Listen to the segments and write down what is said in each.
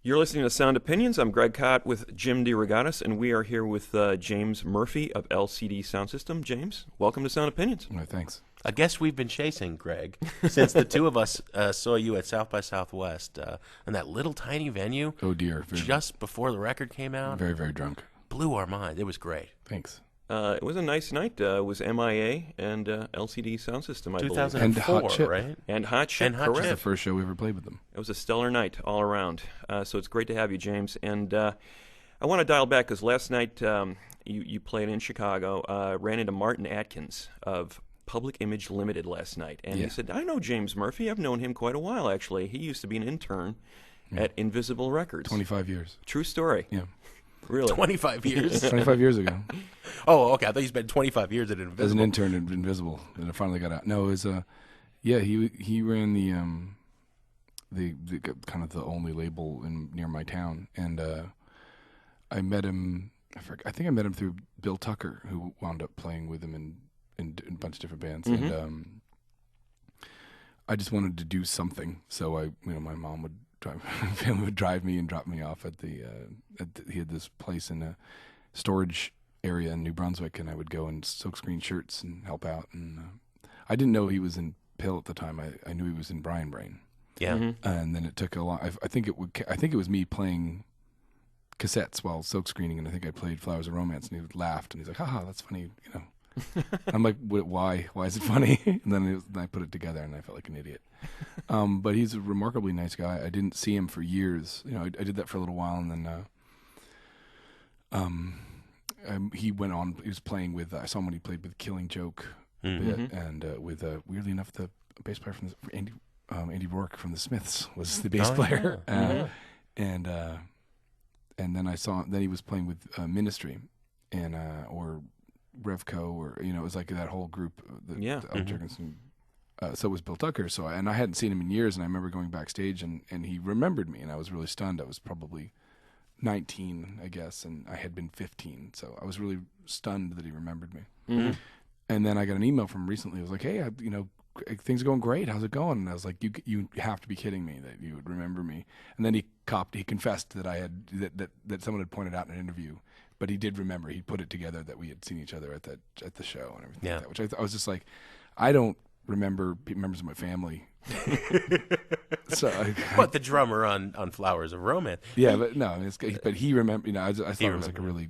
You're listening to Sound Opinions. I'm Greg Cott with Jim DeRogatis, and we are here with James Murphy of LCD Soundsystem. James, welcome to Sound Opinions. Oh, thanks. A guest we've been chasing, Greg, since the two of us saw you at South by Southwest in that little tiny venue. Oh, dear. Just before the record came out. Very, very drunk. Blew our mind. It was great. Thanks. It was a nice night. It was MIA and LCD Soundsystem, I believe. 2004, And Hot Chip. right? And Hot Chip, correct. That's the first show we ever played with them. It was a stellar night all around. So it's great to have you, James. And I want to dial back because last night you played in Chicago, ran into Martin Atkins of Public Image Limited last night. And he said, I know James Murphy. I've known him quite a while, actually. He used to be an intern at Invisible Records. 25 years. True story. Yeah. Really? 25 years. 25 years ago. Oh, okay. I thought you spent 25 years at Invisible. As an intern at Invisible, and I finally got out. No, it was he ran the kind of the only label near my town, and I met him. I think I met him through Bill Tucker, who wound up playing with him in a bunch of different bands, and I just wanted to do something. So my mom would family would drive me and drop me off at he had this place in a storage area in New Brunswick, and I would go and silkscreen shirts and help out. And I didn't know he was in Pill at the time. I knew he was in Brian Brain. Yeah. And then it took a long. I think it was me playing cassettes while silkscreening, and I think I played Flowers of Romance, and he laughed, and he's like, "Haha, that's funny," I'm like, why? Why is it funny? And then I put it together, and I felt like an idiot. But he's a remarkably nice guy. I didn't see him for years. I did that for a little while, and then he went on. He was playing with. I saw him when he played with Killing Joke, and with weirdly enough, the bass player from Andy Rourke from the Smiths was the bass player. And then I saw. Then he was playing with Ministry, and or Revco, or it was like that whole group. So it was Bill Tucker. So I hadn't seen him in years, and I remember going backstage, and he remembered me, and I was really stunned. I was probably 19, I guess, and I had been 15, so I was really stunned that he remembered me. And then I got an email from him recently. It was like, "Hey, things are going great. How's it going?" And I was like, "You have to be kidding me that you would remember me." And then he confessed that I had that someone had pointed out in an interview. But he did remember. He put it together that we had seen each other at the show and everything like that. Which I was just like, I don't remember members of my family. But the drummer on Flowers of Romance. Yeah, but no. But he remembered. I thought it was like a really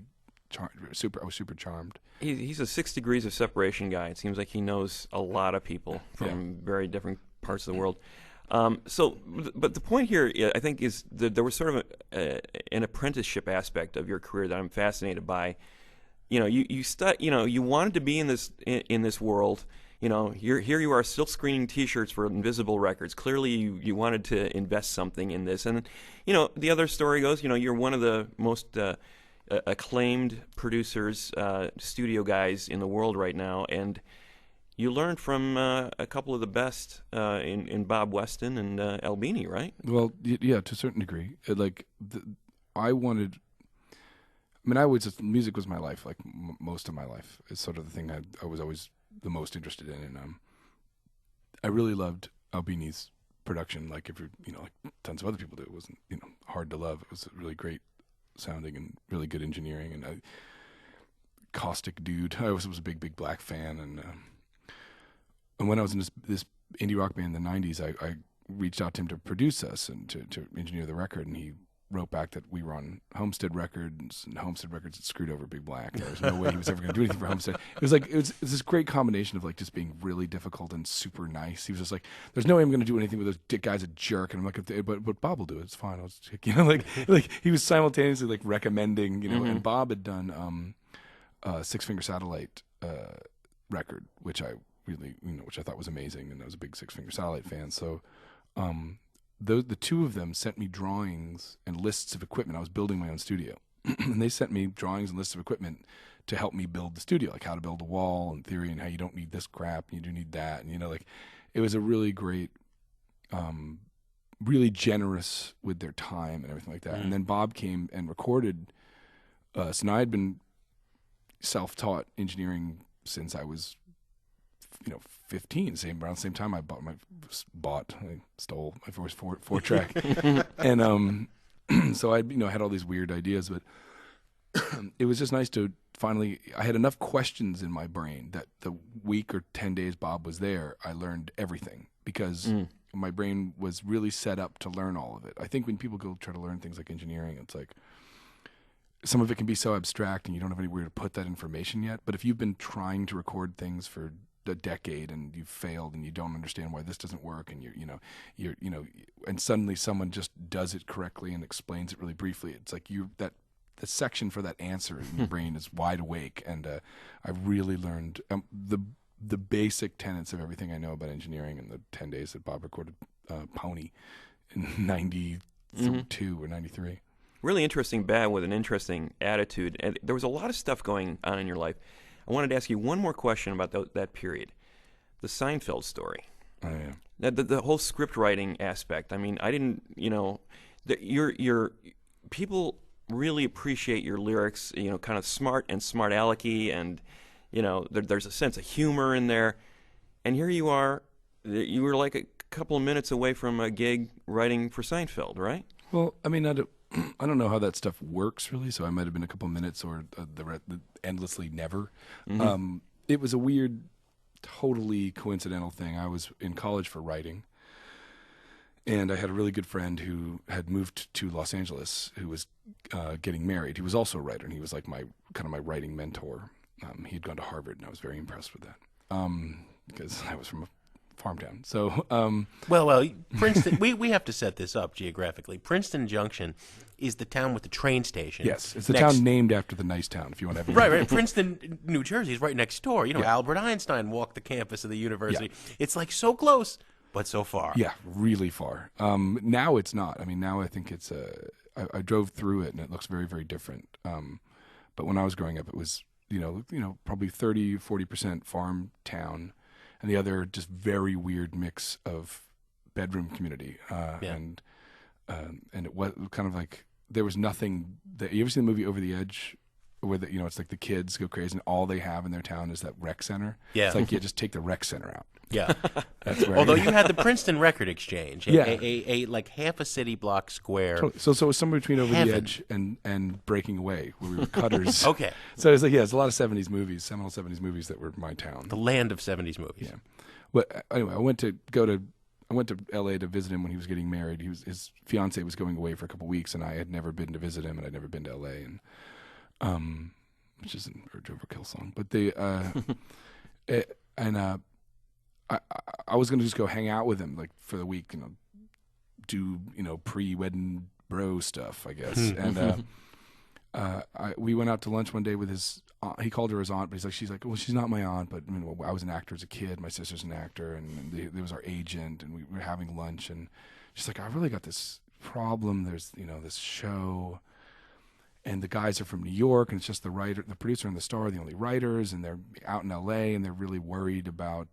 I was super charmed. He's a 6 degrees of separation guy. It seems like he knows a lot of people from very different parts of the world. But the point here, I think, is that there was sort of an apprenticeship aspect of your career that I'm fascinated by. You wanted to be in this world. Here you are still screening T-shirts for Invisible Records. Clearly, you wanted to invest something in this. And the other story goes, you're one of the most acclaimed producers, studio guys in the world right now, and you learned from a couple of the best in Bob Weston and Albini, right? Well, yeah, to a certain degree. Music was my life, like most of my life. It's sort of the thing I was always the most interested in. And I really loved Albini's production, like like tons of other people do. It wasn't, hard to love. It was really great sounding and really good engineering, and a caustic dude. I was a big Black fan, and when I was in this indie rock band in the 90s, I reached out to him to produce us and to engineer the record, and he wrote back that we were on Homestead Records, and Homestead Records had screwed over Big Black. There was no way he was ever going to do anything for Homestead. It was this great combination of like just being really difficult and super nice. He was just like, "There's no way I'm going to do anything with those dick guys, a jerk." And I'm like, "But Bob will do it. It's fine." I'll just, like he was simultaneously like recommending, And Bob had done Six Finger Satellite record, which I really, which I thought was amazing, and I was a big Six Finger Satellite fan. So, the two of them sent me drawings and lists of equipment. I was building my own studio, and they sent me drawings and lists of equipment to help me build the studio, like how to build a wall and theory, and how you don't need this crap and you do need that, and it was a really great, really generous with their time and everything like that. And then Bob came and recorded us, and I had been self-taught engineering since I was 15, around the same time I stole my first four track, and So I had all these weird ideas, but it was just nice to finally, I had enough questions in my brain that the week or 10 days Bob was there, I learned everything because my brain was really set up to learn all of it. I think when people go try to learn things like engineering, it's like some of it can be so abstract and you don't have anywhere to put that information yet. But if you've been trying to record things for a decade and you've failed and you don't understand why this doesn't work and you're and suddenly someone just does it correctly and explains it really briefly, it's like the section for that answer in your brain is wide awake. And I really learned the basic tenets of everything I know about engineering in the 10 days that Bob recorded Pony in 92 or 93. Really interesting band with an interesting attitude. And there was a lot of stuff going on in your life. I wanted to ask you one more question about that period. The Seinfeld story. Oh, yeah. The whole script writing aspect. I mean, I didn't, your people really appreciate your lyrics, kind of smart and smart alecky, and, there's a sense of humor in there. And here you are, you were like a couple of minutes away from a gig writing for Seinfeld, right? Well, I mean, I don't know how that stuff works really, so I might have been a couple of minutes or the endlessly never. Mm-hmm. It was a weird, totally coincidental thing. I was in college for writing, and I had a really good friend who had moved to Los Angeles who was getting married. He was also a writer, and he was like my writing mentor. He had gone to Harvard, and I was very impressed with that because I was from a farm town. So, well, Princeton. we have to set this up geographically. Princeton Junction is the town with the train station. Yes, it's the town named after the nice town. If you want to have right. Princeton, New Jersey is right next door. Albert Einstein walked the campus of the university. Yeah. It's like so close, but so far. Yeah, really far. Now it's not. I mean, now I think it's. I drove through it and it looks very, very different. But when I was growing up, it was probably 30-40% farm town. And the other just very weird mix of bedroom community, and it was kind of like there was nothing. You ever seen the movie Over the Edge, where it's like the kids go crazy and all they have in their town is that rec center. Yeah, it's like just take the rec center out. Yeah, that's where. Although you had the Princeton Record Exchange, yeah, a like half a city block square. Totally. So it was somewhere between Over the Edge and Breaking Away, where we were cutters. Okay. So it's like it's a lot of '70s movies, seminal '70s movies that were my town. The land of '70s movies. Yeah. But anyway, I went to LA to visit him when he was getting married. His fiance was going away for a couple of weeks, and I had never been to visit him, and I'd never been to LA, and which is an Urge Overkill song. But I was going to just go hang out with him like for the week, do pre-wedding bro stuff, I guess. And we went out to lunch one day with his aunt. He called her his aunt, but she's like, well, she's not my aunt, but I was an actor as a kid. My sister's an actor, and there was our agent, and we were having lunch, and she's like, I really got this problem. There's this show, and the guys are from New York, and it's just the producer, and the star are the only writers, and they're out in L.A., and they're really worried about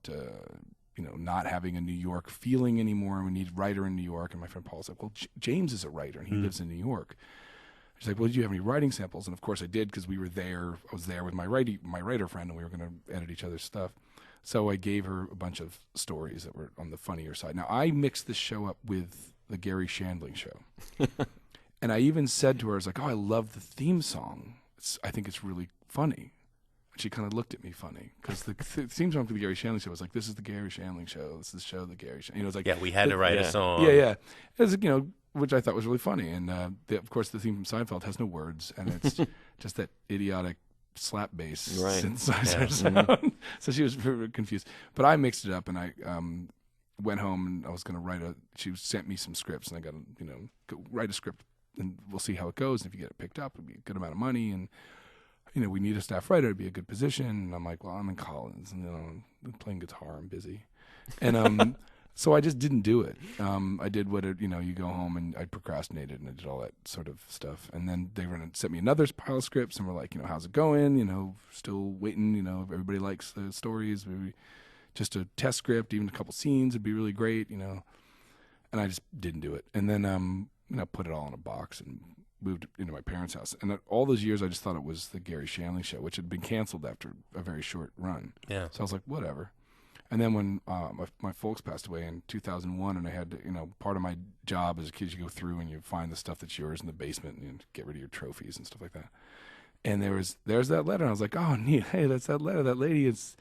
not having a New York feeling anymore, and we need a writer in New York. And my friend Paul's like, well, James is a writer, and he lives in New York. She's like, well, did you have any writing samples? And of course I did, because we were there. I was there with my writer friend, and we were going to edit each other's stuff. So I gave her a bunch of stories that were on the funnier side. Now, I mixed this show up with the Gary Shandling show. And I even said to her, I was like, oh, I love the theme song. I think it's really funny. And she kind of looked at me funny, because the theme song to the Gary Shandling show was like, this is the Gary Shandling show. This is the show that Gary Shandling. It was like, yeah, we had to write a song. Yeah. It was, which I thought was really funny. And of course, the theme from Seinfeld has no words, and it's just that idiotic slap bass synthesizer sound. So she was very confused. But I mixed it up, and I went home, and I was going to she sent me some scripts, and I got to go write a script, and we'll see how it goes. And if you get it picked up, it'd be a good amount of money, and we need a staff writer. It'd be a good position. And I'm like, well, I'm in college, and I'm playing guitar. I'm busy, and so I just didn't do it. I did what you go home, and I procrastinated, and I did all that sort of stuff. And then they sent me another pile of scripts, and we're like, how's it going? Still waiting. If everybody likes the stories, maybe just a test script, even a couple scenes would be really great. And I just didn't do it. And then put it all in a box and moved into my parents' house. And all those years, I just thought it was the Gary Shandling show, which had been canceled after a very short run. Yeah. So I was like, whatever. And then when my folks passed away in 2001, and I had to, part of my job as a kid, you go through and you find the stuff that's yours in the basement and you get rid of your trophies and stuff like that. And there's that letter. And I was like, oh, neat. Hey, that's that letter. That lady is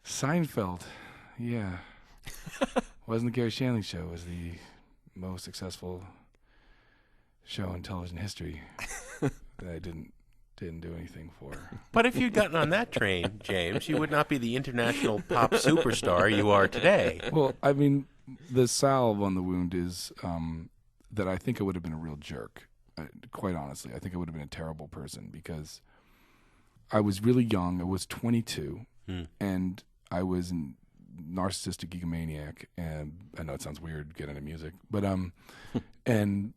Seinfeld. Yeah. Wasn't the Gary Shandling show. It was the most successful show in television history that I didn't do anything for. But if you'd gotten on that train, James, you would not be the international pop superstar you are today. Well, I mean, the salve on the wound is that I think I would have been a real jerk. Quite honestly, I think I would have been a terrible person because I was really young. I was 22, and I was a narcissistic egomaniac. And I know it sounds weird getting into music, but and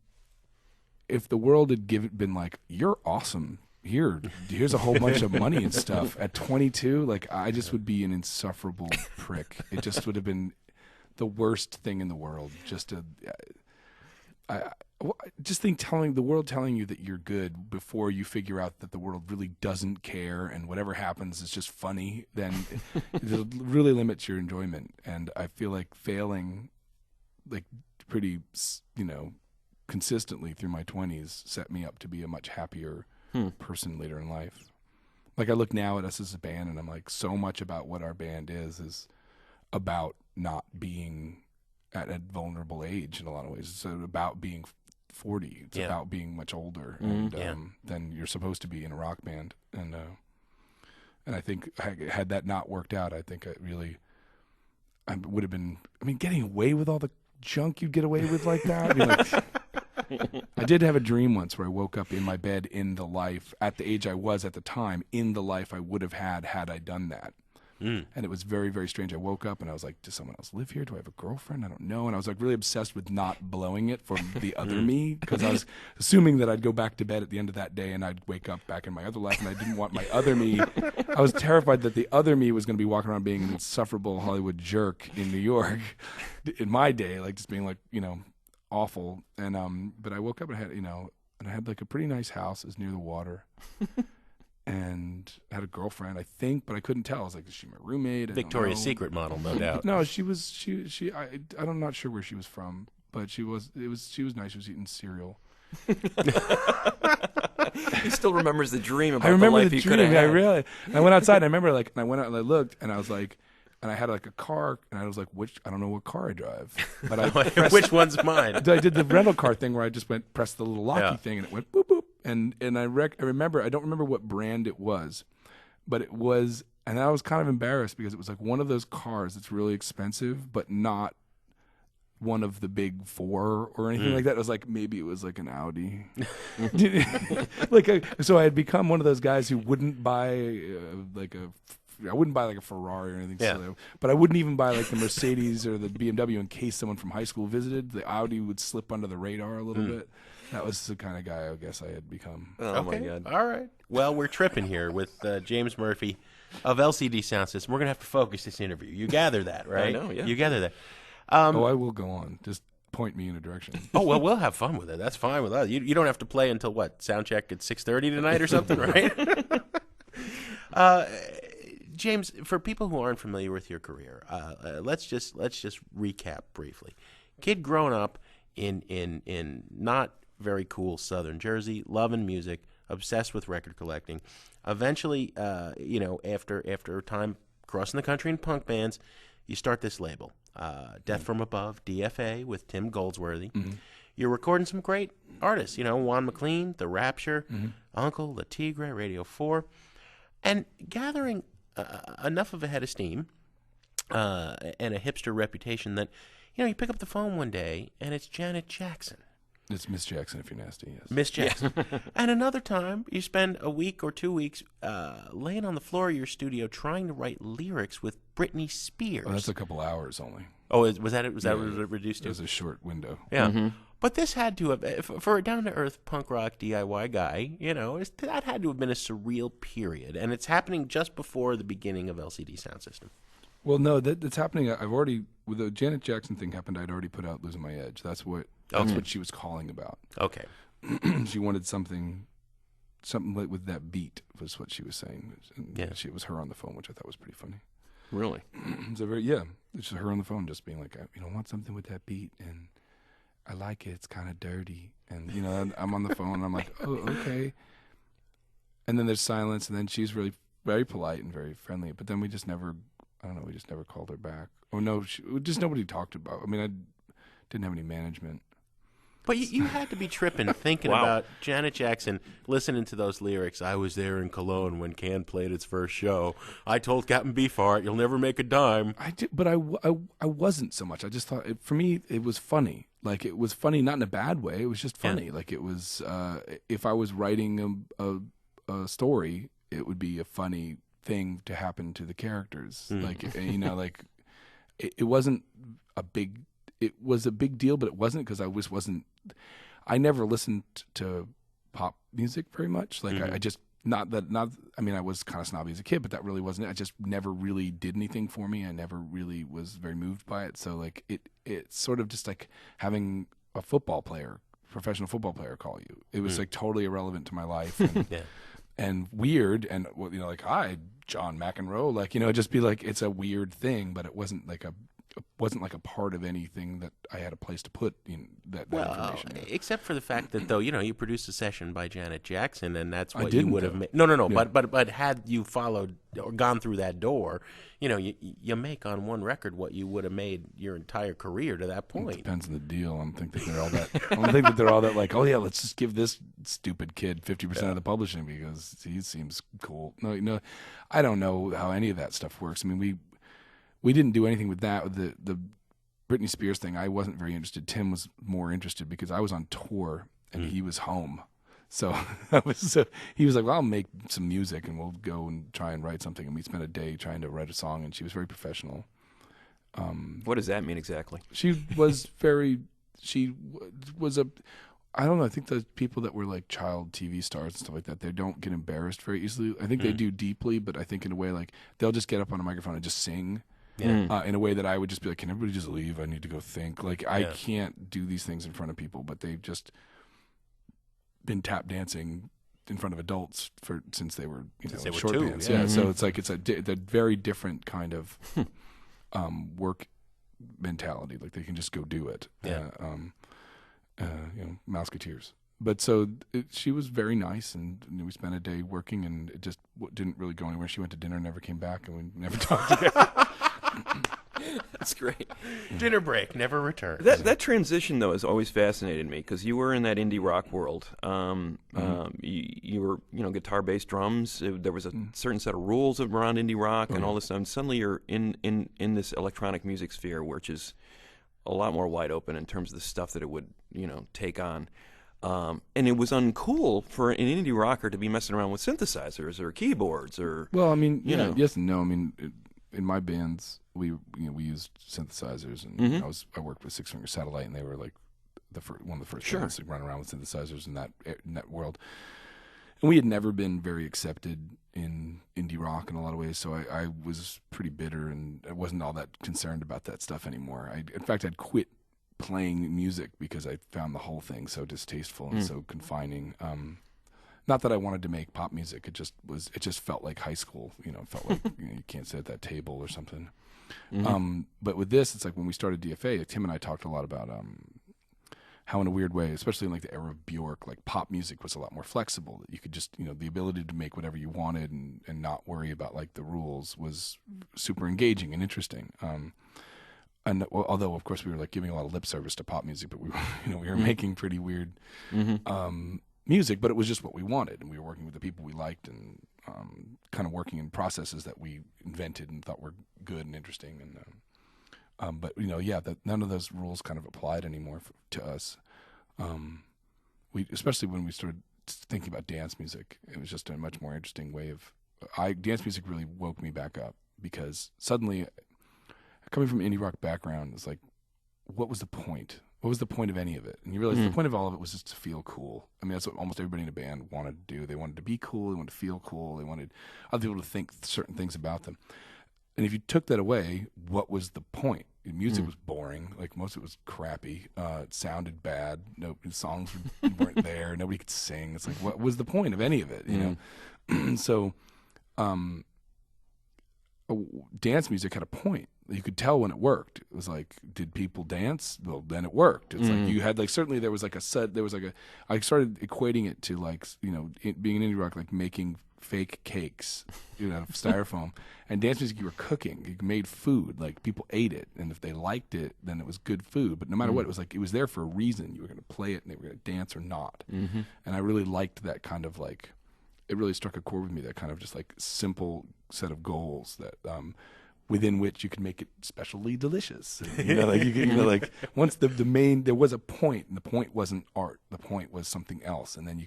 if the world had been like, "You're awesome. Here's a whole bunch of money and stuff," at 22, like I just would be an insufferable prick. It just would have been the worst thing in the world. Just think the world telling you that you're good before you figure out that the world really doesn't care and whatever happens is just funny, then it really limits your enjoyment. And I feel like failing, like pretty, consistently through my 20s set me up to be a much happier person later in life. Like I look now at us as a band and I'm like, so much about what our band is about not being at a vulnerable age in a lot of ways. It's about being 40. It's about being much older than you're supposed to be in a rock band. And I think had that not worked out, I think I would have been, getting away with all the junk you'd get away with like that. I did have a dream once where I woke up in my bed in the life, at the age I was at the time, in the life I would have had I done that. And it was very, very strange. I woke up and I was like, does someone else live here? Do I have a girlfriend? I don't know. And I was like really obsessed with not blowing it for the other me, because I was assuming that I'd go back to bed at the end of that day and I'd wake up back in my other life, and I didn't want my other me. I was terrified that the other me was going to be walking around being an insufferable Hollywood jerk in New York in my day, like just being like, awful. And but I woke up and I had like a pretty nice house. It was near the water. And I had a girlfriend, I think, but I couldn't tell. I was like, is she my roommate? Victoria's Secret model, no doubt. No, I'm not sure where she was from, but she was nice. She was eating cereal. He still remembers the dream about I remember the life the he dream. could have had. I really. I went outside. And I remember I went out and I looked, and I was like, and I had like a car, and I was like, I don't know what car I drive, but which one's mine? I did the rental car thing where I just pressed the little locky thing, and it went boop boop, and I remember, I don't remember what brand it was, but it was, and I was kind of embarrassed because it was like one of those cars that's really expensive, but not one of the big four or anything like that. It was like, maybe it was like an Audi. So I had become one of those guys who wouldn't buy I wouldn't buy like a Ferrari or anything silly, but I wouldn't even buy like the Mercedes or the BMW in case someone from high school visited. The Audi would slip under the radar a little bit. That was the kind of guy I guess I had become. Oh my God. All right. Well, we're tripping here with James Murphy of LCD Soundsystem. We're going to have to focus this interview. You gather that, right? I know, yeah. You gather that. I will go on. Just point me in a direction. Oh, well, we'll have fun with it. That's fine with us. You don't have to play until what? Sound check at 6:30 tonight or something, right? James, for people who aren't familiar with your career, let's just recap briefly. Kid growing up in not very cool Southern Jersey, loving music, obsessed with record collecting. Eventually, after time crossing the country in punk bands, you start this label, Death From Above, DFA, with Tim Goldsworthy. Mm-hmm. You're recording some great artists, Juan McLean, The Rapture, Uncle, La Tigre, Radio 4, and gathering enough of a head of steam and a hipster reputation that, you pick up the phone one day and it's Janet Jackson. It's Miss Jackson if you're nasty, yes. Miss Jackson. And another time you spend a week or 2 weeks laying on the floor of your studio trying to write lyrics with Britney Spears. Oh, that's a couple hours only. Oh, was that it? Was that what it reduced to? It was a short window. Yeah. Mm-hmm. But this had to have, for a down-to-earth punk rock DIY guy, that had to have been a surreal period. And it's happening just before the beginning of LCD Soundsystem. Well, no, that's happening. With the Janet Jackson thing happened, I'd already put out Losing My Edge. That's what she was calling about. Okay. She wanted something with that beat was what she was saying. And it was her on the phone, which I thought was pretty funny. Really? So it's just her on the phone just being like, I want something with that beat, and I like it. It's kind of dirty. And, I'm on the phone, and I'm like, oh, okay. And then there's silence, and then she's really very polite and very friendly. But then we just never called her back. Oh, no, just nobody talked about. I mean, I didn't have any management. But you had to be tripping thinking Wow. about Janet Jackson, listening to those lyrics. I was there in Cologne when Can played its first show. I told Captain Beefheart, you'll never make a dime. I did, but I wasn't so much. I just thought, for me, it was funny. Like, it was funny, not in a bad way. It was just funny. Yeah. Like, it was, if I was writing a story, it would be a funny thing to happen to the characters. Like, like, it wasn't a big... It was a big deal, but it wasn't, because I never listened to pop music very much. Like, I just, I was kind of snobby as a kid, but that really wasn't it. I just never really did anything for me. I never really was very moved by it. So, like, it's sort of just like having a professional football player call you. It was like totally irrelevant to my life. And, and weird. And, like, hi, John McEnroe. Like, just be like, it's a weird thing, but it wasn't like a part of anything that I had a place to put that information in. Except for the fact that, though, you produced a session by Janet Jackson, and that's what you would have made. No. Yeah. But had you followed or gone through that door, you make on one record what you would have made your entire career to that point. It depends on the deal. I don't think that they're all that like, oh yeah, let's just give this stupid kid 50% of the publishing because he seems cool. No, I don't know how any of that stuff works. I mean, we didn't do anything with that. With the Britney Spears thing, I wasn't very interested. Tim was more interested because I was on tour and he was home. So he was like, well, I'll make some music and we'll go and try and write something. And we spent a day trying to write a song, and she was very professional. What does that mean exactly? She was I don't know. I think the people that were like child TV stars and stuff like that, they don't get embarrassed very easily. I think they do deeply, but I think in a way, like, they'll just get up on a microphone and just sing. In a way that I would just be like, can everybody just leave? I need to go think. Like, I can't do these things in front of people, but they've just been tap dancing in front of adults since they were, short bands. Yeah. So it's like, it's a very different kind of work mentality. Like, they can just go do it. Mouseketeers. But she was very nice, and we spent a day working, and it just didn't really go anywhere. She went to dinner, never came back, and we never talked again. That's great. Dinner break, never returned. That transition, though, has always fascinated me, because you were in that indie rock world. You were, guitar, bass, drums. There was a certain set of rules around indie rock and all this stuff. And suddenly you're in this electronic music sphere, which is a lot more wide open in terms of the stuff that it would, take on. And it was uncool for an indie rocker to be messing around with synthesizers or keyboards or. Well, I mean, yes and no. I mean, in my bands, we used synthesizers, and I worked with Six Finger Satellite, and they were like one of the first bands to run around with synthesizers in that world. And we had never been very accepted in indie rock in a lot of ways, so I was pretty bitter, and I wasn't all that concerned about that stuff anymore. In fact, I'd quit playing music because I found the whole thing so distasteful and so confining. Not that I wanted to make pop music. It just felt like high school. It felt like you can't sit at that table or something. But with this, it's like when we started DFA, Tim and I talked a lot about how in a weird way, especially in like the era of Bjork, like pop music was a lot more flexible. That you could just, the ability to make whatever you wanted and not worry about like the rules was super engaging and interesting. And although of course we were like giving a lot of lip service to pop music, but we were, we were making pretty weird music, but it was just what we wanted, and we were working with the people we liked, and kind of working in processes that we invented and thought were good and interesting. And but none of those rules kind of applied anymore to us. Especially when we started thinking about dance music, it was just a much more interesting way of. Dance music really woke me back up, because suddenly, coming from an indie rock background, it's like, what was the point? What was the point of any of it? And you realize the point of all of it was just to feel cool. I mean, that's what almost everybody in a band wanted to do. They wanted to be cool. They wanted to feel cool. They wanted other people to think certain things about them. And if you took that away, what was the point? The music was boring. Like, most of it was crappy. It sounded bad. No songs weren't there. Nobody could sing. It's like, what was the point of any of it? So, dance music had a point. You could tell when it worked. It was like, did people dance? Well, then it worked. It's like you had like, certainly there was like a set. There was like I started equating it to like, you know, being an indie rock, like making fake cakes, you know, styrofoam. And dance music, you were cooking. You made food. Like people ate it, and if they liked it, then it was good food. But no matter what, it was like it was there for a reason. You were going to play it, and they were going to dance or not. And I really liked that kind of like. It really struck a chord with me. That kind of just like simple set of goals that. Within which you could make it specially delicious. You know, like you know, like once the main, there was a point, and the point wasn't art. The point was something else, and then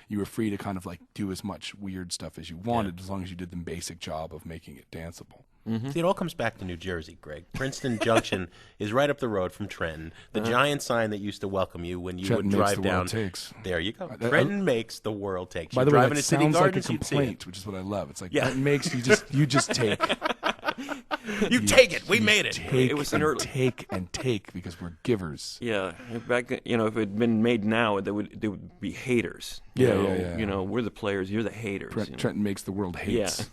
you were free to kind of like do as much weird stuff as you wanted, as long as you did the basic job of making it danceable. See, it all comes back to New Jersey, Greg. Princeton Junction is right up the road from Trenton. The giant sign that used to welcome you when you Trenton would drive makes the down. world takes. There you go. Trenton makes the world takes. By You the way, drive that into City sounds like a Gardens, you'd see it. complaint, which is what I love. It's like that makes you just take. You take it. We made it. Take It was and an early- take because we're givers. Yeah, back then, you know, if it had been made now, there would be haters. Yeah. You know, we're the players, you're the haters. you know? Trenton makes the world hates.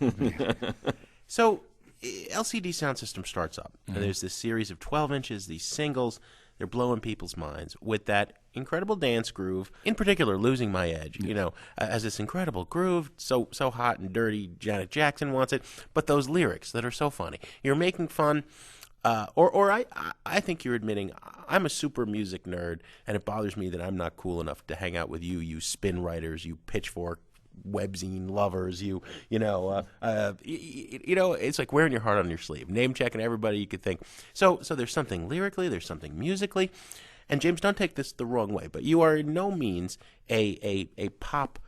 So LCD Soundsystem starts up, and there's this series of 12 inches, these singles. They're blowing people's minds with that incredible dance groove. In particular, Losing My Edge, you know, has this incredible groove, so hot and dirty. Janet Jackson wants it, but those lyrics that are so funny. You're making fun, or I think you're admitting I'm a super music nerd, and it bothers me that I'm not cool enough to hang out with you spin writers, you pitchfork webzine lovers, you know, it's like wearing your heart on your sleeve, name checking everybody you could think. So there's something lyrically, there's something musically, and James, don't take this the wrong way, but you are in no means a pop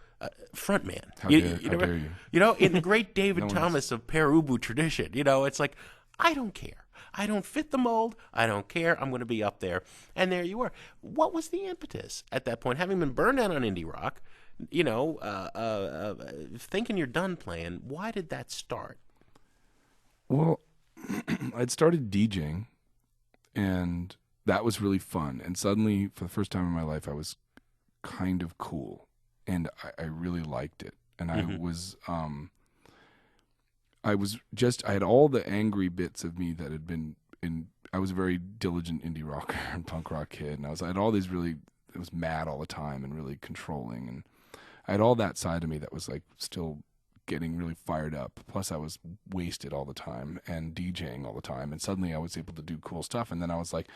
frontman. How dare you? You know, in the great David Thomas of Pere Ubu tradition, you know, it's like, I don't care. I don't fit the mold. I don't care. I'm going to be up there. And there you were. What was the impetus at that point? Having been burned out on indie rock, you know, thinking you're done playing, why did that start? Well, I'd started DJing, and that was really fun. And suddenly, for the first time in my life, I was kind of cool, and I really liked it. And I had all the angry bits of me that had been in. I was a very diligent indie rocker and punk rock kid, and I had all these really. I was mad all the time and really controlling, and I had all that side of me that was like still getting really fired up. Plus I was wasted all the time and DJing all the time. And suddenly I was able to do cool stuff. And then I was like,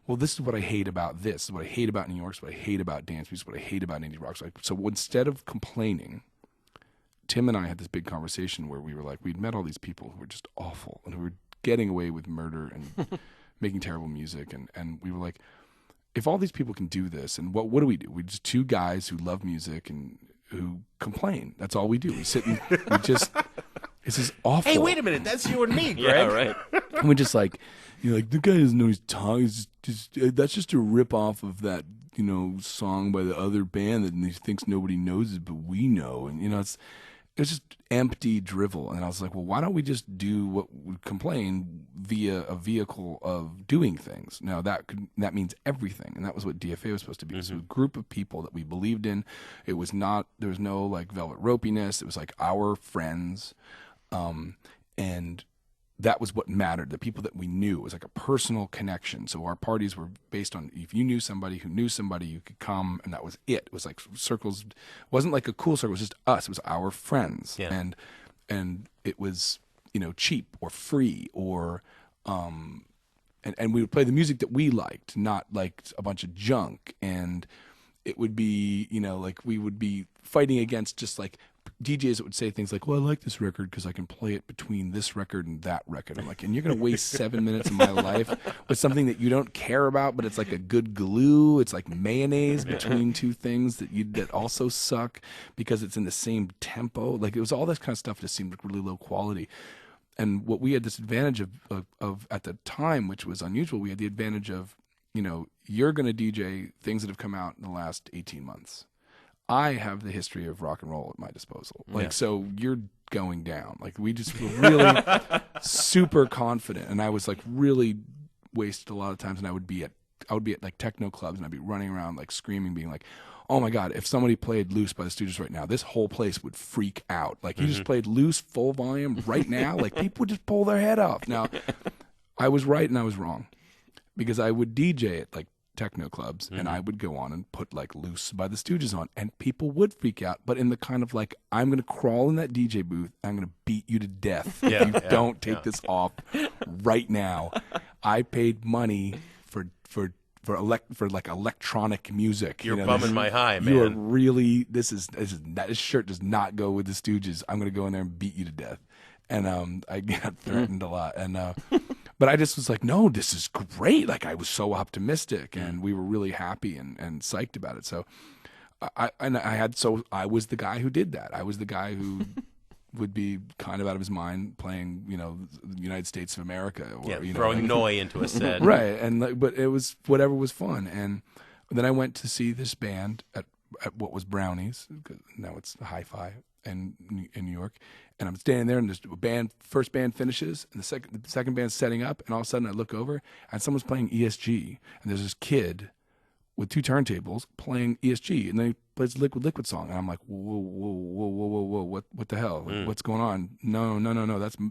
well, this is what I hate about this. This is what I hate about New York. This is what I hate about dance music. This is what I hate about indie rock. So instead of complaining, Tim and I had this big conversation where we were like, we'd met all these people who were just awful and who were getting away with murder and making terrible music. And we were like, if all these people can do this, and what do? We're just two guys who love music and who complain. That's all we do. We sit and we just, this is awful. Hey, wait a minute. That's you and me, Greg. Yeah, right. And we're just like, you know, like the guy doesn't know he's talking. He's just that's just a rip off of that, you know, song by the other band that he thinks nobody knows it, but we know. And you know, it's just empty drivel. And I was like, well, why don't we just do what we complain via a vehicle of doing things? Now that means everything, and that was what DFA was supposed to be. Mm-hmm. So a group of people that we believed in. It was not. There was no like velvet ropiness. It was like our friends, and that was what mattered. The people that we knew. It was like a personal connection. So our parties were based on if you knew somebody who knew somebody, you could come, and that was it. It was like circles. It wasn't like a cool circle. It was just us. It was our friends, yeah. and it was, you know, cheap or free or and we would play the music that we liked, not like a bunch of junk. And it would be, you know, like we would be fighting against just like DJs that would say things like, well, I like this record because I can play it between this record and that record. I'm like, and you're going to waste 7 minutes of my life with something that you don't care about, but it's like a good glue. It's like mayonnaise between two things that also suck because it's in the same tempo. Like it was all this kind of stuff that seemed really low quality. And what we had this advantage of at the time, which was unusual, we had the advantage of, you know, you're going to DJ things that have come out in the last 18 months. I have the history of rock and roll at my disposal. Like, so you're going down. Like, we just were really super confident. And I was like really wasted a lot of times. And I would be at like techno clubs and I'd be running around like screaming, being like, oh my God, if somebody played Loose by the Stooges right now, this whole place would freak out. Like, you just played Loose full volume right now, like, people would just pull their head off. Now, I was right and I was wrong, because I would DJ at like techno clubs, and I would go on and put like Loose by the Stooges on, and people would freak out, but in the kind of like, I'm going to crawl in that DJ booth, I'm going to beat you to death if you don't take this off right now. I paid money for like electronic music. You're bumming my high, man. You are really, this shirt does not go with the Stooges. I'm going to go in there and beat you to death. And I got threatened a lot. And but I just was like, no, this is great. Like, I was so optimistic, and we were really happy and psyched about it. So I was the guy who did that. I was the guy who would be kind of out of his mind playing, the United States of America, or throwing Noi into a set, right? And but it was whatever was fun. And then I went to see this band at what was Brownies. Now it's Hi-Fi in New York. And I'm standing there, and the first band finishes, and the second band's setting up, and all of a sudden I look over, and someone's playing ESG, and there's this kid with 2 turntables playing ESG, and then he plays the Liquid song, and I'm like, whoa, what the hell? What's going on? No,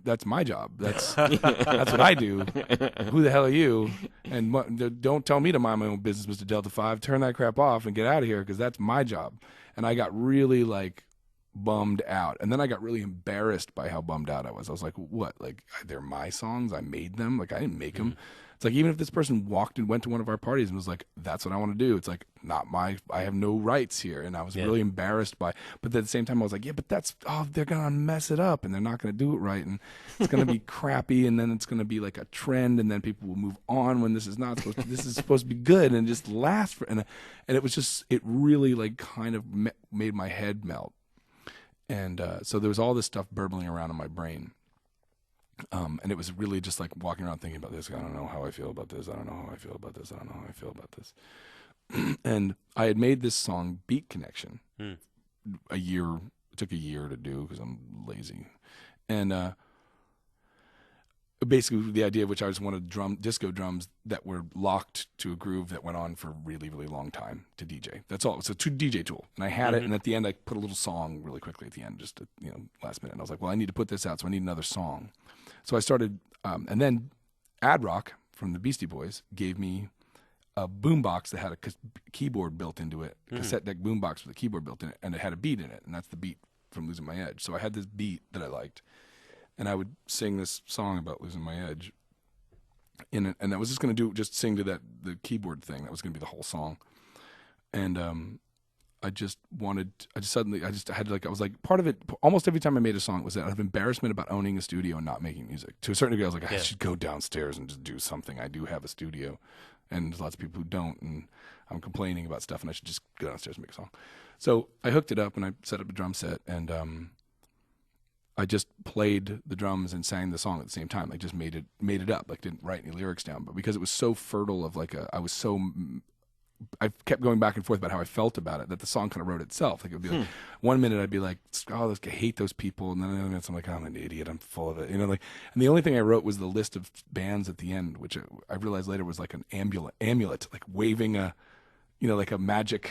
that's my job. That's that's what I do. Who the hell are you? And don't tell me to mind my own business, Mr. Delta 5. Turn that crap off and get out of here, because that's my job. And I got really like bummed out, and then I got really embarrassed by how bummed out I was. I was like, what, like, they're my songs, I made them, like, I didn't make them. It's like, even if this person went to one of our parties and was like, that's what I want to do, it's like, I have no rights here. And I was really embarrassed but at the same time I was like, yeah, but they're gonna mess it up, and they're not gonna do it right, and it's gonna be crappy, and then it's gonna be like a trend, and then people will move on when this is not supposed to, this is supposed to be good and just last and it was just, it really like kind of made my head melt. And so there was all this stuff burbling around in my brain. And it was really just like walking around thinking about this. I don't know how I feel about this. I don't know how I feel about this. I don't know how I feel about this. And I had made this song, Beat Connection, it took a year to do because I'm lazy. And basically the idea of which I just wanted disco drums that were locked to a groove that went on for a really, really long time to DJ. That's all. It's a DJ tool. And I had it, and at the end I put a little song really quickly at the end, just last minute. And I was like, well, I need to put this out, so I need another song. So I started, and then Ad Rock from the Beastie Boys gave me a boombox that had a keyboard built into it, a cassette deck boombox with a keyboard built in it, and it had a beat in it, and that's the beat from Losing My Edge. So I had this beat that I liked, and I would sing this song about losing my edge in it, and I was just sing to the keyboard thing. That was going to be the whole song. And I was like, part of it, almost every time I made a song, was that out of embarrassment about owning a studio and not making music. To a certain degree, I was like, I should go downstairs and just do something. I do have a studio, and there's lots of people who don't, and I'm complaining about stuff, and I should just go downstairs and make a song. So I hooked it up, and I set up a drum set, and I just played the drums and sang the song at the same time. Like, just made it up. Like, didn't write any lyrics down. But because it was so fertile of I kept going back and forth about how I felt about it, that the song kind of wrote itself. Like, it would be like, 1 minute I'd be like, oh, I hate those people. And then the other minute I'm like, oh, I'm an idiot. I'm full of it. And the only thing I wrote was the list of bands at the end, which I realized later was like an amulet, like waving like a magic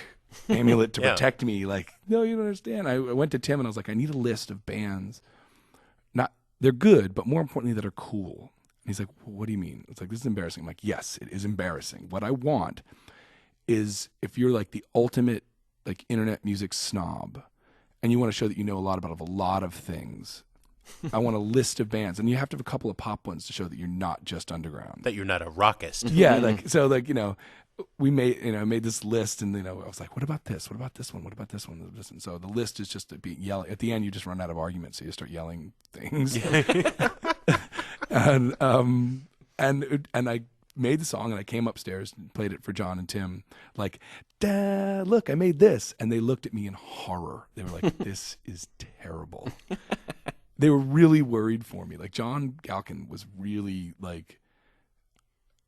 amulet to protect me. Like, no, you don't understand. I went to Tim and I was like, I need a list of bands. They're good, but more importantly, that are cool. And he's like, well, what do you mean? It's like, this is embarrassing. I'm like, yes, it is embarrassing. What I want is, if you're like the ultimate like internet music snob and you want to show that you know a lot about a lot of things, I want a list of bands, and you have to have a couple of pop ones to show that you're not just underground. That you're not a rockist. Yeah, we made this list, and I was like, what about this? What about this one? What about this one? And so the list is just to be yelling. At the end, you just run out of arguments, so you start yelling things. and I made the song, and I came upstairs and played it for John and Tim. Like, Dad, look, I made this, and they looked at me in horror. They were like, this is terrible. They were really worried for me. Like, John Galkin was really like,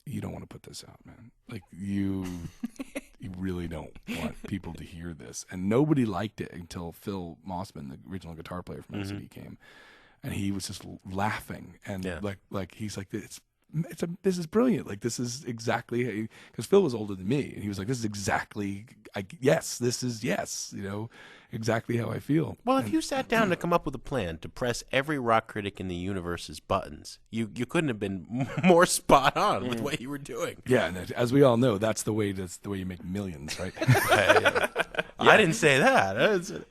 you don't want to put this out, man. Like, you really don't want people to hear this. And nobody liked it until Phil Mossman, the original guitar player from LCD, came. And he was just laughing. And like he's like, it's this is brilliant. Like, this is exactly, because Phil was older than me, and he was like, this is exactly, exactly how I feel. Well, if you sat down to come up with a plan to press every rock critic in the universe's buttons, you couldn't have been more spot on with what you were doing. Yeah, and as we all know, that's the way you make millions, right? I didn't say that. It's a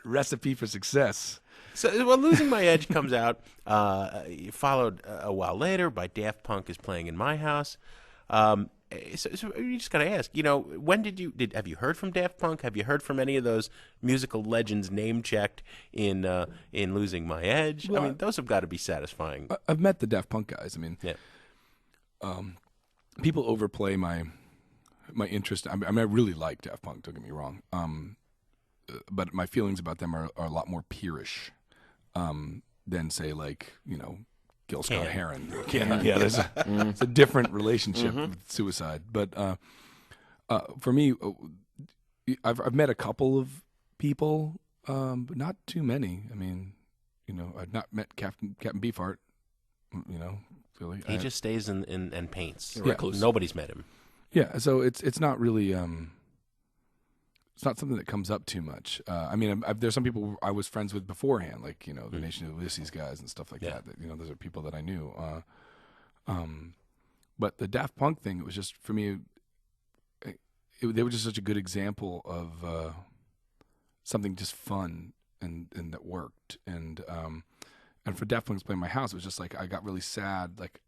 recipe for success. So, well, Losing My Edge comes out, followed a while later by Daft Punk is Playing in My House. So you just got to ask, when have you heard from Daft Punk? Have you heard from any of those musical legends name-checked in Losing My Edge? Well, I mean, those have got to be satisfying. I've met the Daft Punk guys. I mean, Yeah. People overplay my interest. I mean, I really like Daft Punk, don't get me wrong. But my feelings about them are a lot more peerish. Than say, like, Gil Scott Heron. Yeah, there's it's a different relationship with suicide. But for me, I've met a couple of people, but not too many. I mean, I've not met Captain Beefheart. Really, He just stays and paints. Yeah. Nobody's met him. Yeah, so it's not really. It's not something that comes up too much. I mean, there's some people I was friends with beforehand, like the Nation of Ulysses guys and stuff like that. Those are people that I knew. But the Daft Punk thing, it was just for me. They were just such a good example of something just fun and that worked. And for Daft Punk's Playing My House, it was just like I got really sad, like,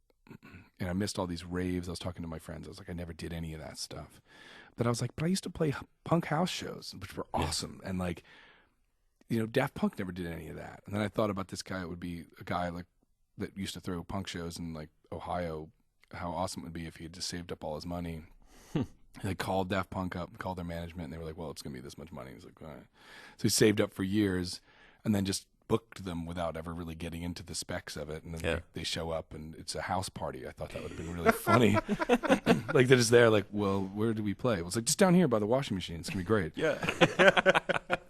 and I missed all these raves. I was talking to my friends. I was like, I never did any of that stuff. But I was like, but I used to play punk house shows, which were awesome. And like, Daft Punk never did any of that. And then I thought about this guy. It would be a guy like that used to throw punk shows in like Ohio. How awesome it would be if he had just saved up all his money. They called Daft Punk up and called their management, and they were like, well, it's going to be this much money. He was like, all right. So he saved up for years and then just booked them without ever really getting into the specs of it. And then they show up and it's a house party. I thought that would have been really funny. Like, they're just there like, well, where do we play? Well, it's like, just down here by the washing machine. It's going to be great. Yeah.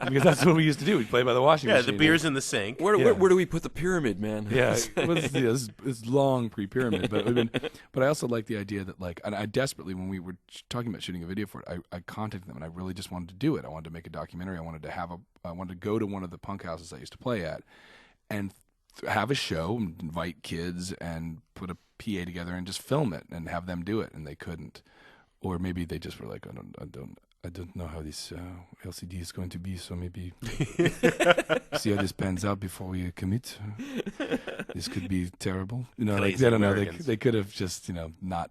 Because that's what we used to do. We'd play by the washing machine. Yeah, the beer's in the sink. Where do we put the pyramid, man? Yeah, it's long pre-pyramid. But I also like the idea that, like, and I desperately, when we were talking about shooting a video for it, I contacted them and I really just wanted to do it. I wanted to make a documentary. I wanted to go to one of the punk houses I used to play at and have a show and invite kids and put a PA together and just film it and have them do it, and they couldn't. Or maybe they just were like, I don't know how this LCD is going to be, so maybe see how this pans out before we commit. This could be terrible. Like, I don't know. They could have just, not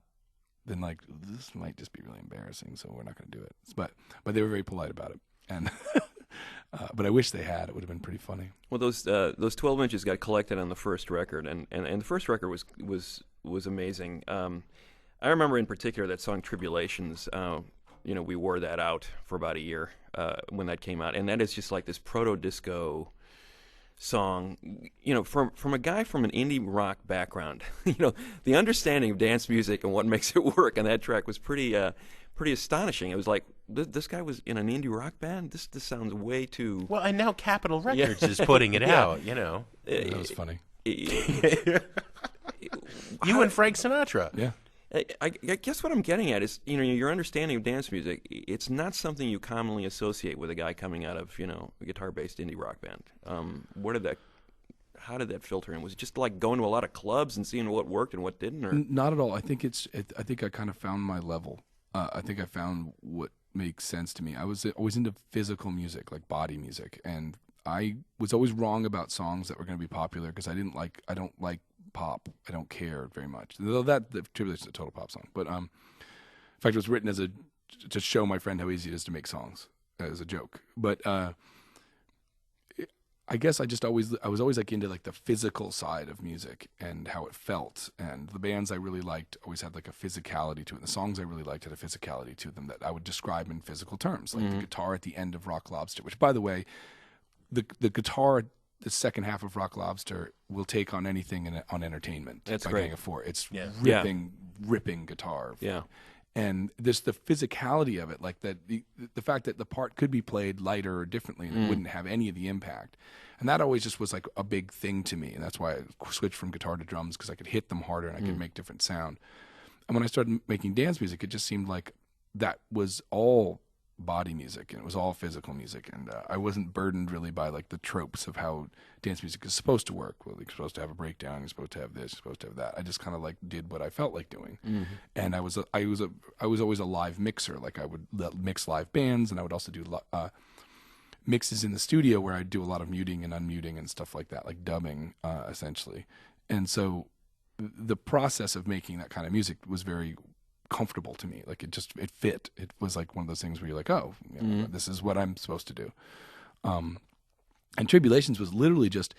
been like, this might just be really embarrassing, so we're not going to do it. But they were very polite about it, and but I wish they had. It would have been pretty funny. Well, those 12 inches got collected on the first record, and the first record was amazing. I remember in particular that song "Tribulations." We wore that out for about a year when that came out, and that is just like this proto-disco song. From a guy from an indie rock background, the understanding of dance music and what makes it work on that track was pretty astonishing. It was like, this guy was in an indie rock band? This sounds way too... Well, and now Capitol Records is putting it out, That was funny. You and Frank Sinatra. Yeah. I guess what I'm getting at is, your understanding of dance music, it's not something you commonly associate with a guy coming out of, a guitar-based indie rock band. How did that filter in? Was it just like going to a lot of clubs and seeing what worked and what didn't? Or? Not at all. I think I kind of found my level. I think I found what makes sense to me. I was always into physical music, like body music, and I was always wrong about songs that were going to be popular because I don't like pop. I don't care very much. Though the Tribulation is a total pop song, but in fact, it was written to show my friend how easy it is to make songs as a joke. But I guess I was always like into like the physical side of music and how it felt, and the bands I really liked always had like a physicality to it. The songs I really liked had a physicality to them that I would describe in physical terms, like the guitar at the end of Rock Lobster, which, by the way, the guitar, the second half of Rock Lobster will take on anything on Entertainment. That's by great. Gang of Four. It's Yeah. ripping guitar. Yeah. And there's the physicality of it, like that the fact that the part could be played lighter or differently and it wouldn't have any of the impact. And that always just was like a big thing to me. And that's why I switched from guitar to drums, because I could hit them harder and I could make different sound. And when I started making dance music, it just seemed like that was all body music and it was all physical music. And I wasn't burdened really by like the tropes of how dance music is supposed to work. Well, you're supposed to have a breakdown, you're supposed to have this, you're supposed to have that. I just kind of like did what I felt like doing. And I was always a live mixer. Like I would mix live bands, and I would also do mixes in the studio where I'd do a lot of muting and unmuting and stuff like that, like dubbing essentially. And so the process of making that kind of music was very comfortable to me. Like it fit. It was like one of those things where you're like, oh, this is what I'm supposed to do. And Tribulations was literally just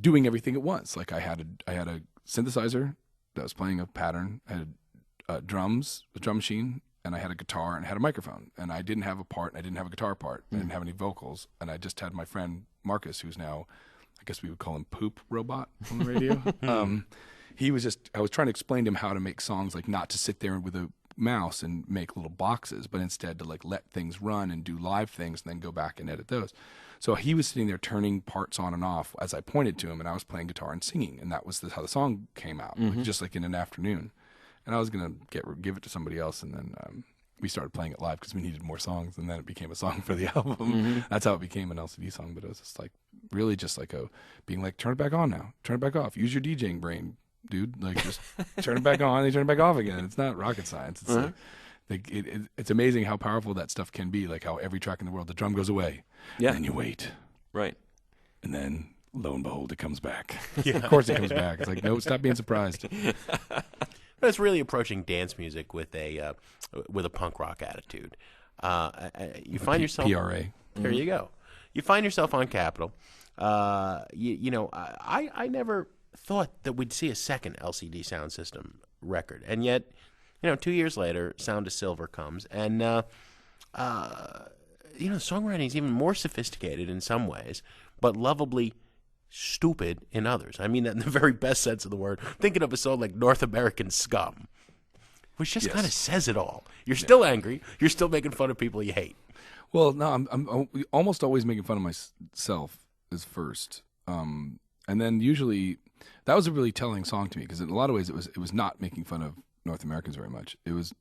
doing everything at once. Like I had a synthesizer that was playing a pattern. I had drums, a drum machine, and I had a guitar and I had a microphone. And I didn't have a part, and I didn't have a guitar part. I didn't have any vocals. And I just had my friend Marcus, who's now, I guess we would call him Poop Robot on the radio. I was trying to explain to him how to make songs, like not to sit there with a mouse and make little boxes, but instead to like let things run and do live things and then go back and edit those. So he was sitting there turning parts on and off as I pointed to him, and I was playing guitar and singing, and that was how the song came out, like, just like in an afternoon. And I was gonna give it to somebody else, and then we started playing it live because we needed more songs, and then it became a song for the album. That's how it became an LCD song. But it was just like really just like being like, turn it back on now, turn it back off, use your DJing brain, dude. Like just turn it back on and turn it back off again. It's not rocket science. It's it's amazing how powerful that stuff can be. Like how every track in the world, the drum goes away, and then you wait, right, and then lo and behold, it comes back. Of course, it comes back. It's like, no, stop being surprised. But it's really approaching dance music with a punk rock attitude. You find yourself PRA. There you go. You find yourself on Capitol. I never thought that we'd see a second LCD Soundsystem record, and yet, 2 years later, Sound of Silver comes, and songwriting is even more sophisticated in some ways, but lovably stupid in others. I mean that in the very best sense of the word. Thinking of a song like North American Scum, which just kind of says it all. You're still angry. You're still making fun of people you hate. Well, no, I'm almost always making fun of myself as first, and then usually that was a really telling song to me, because in a lot of ways it was not making fun of North Americans very much. It was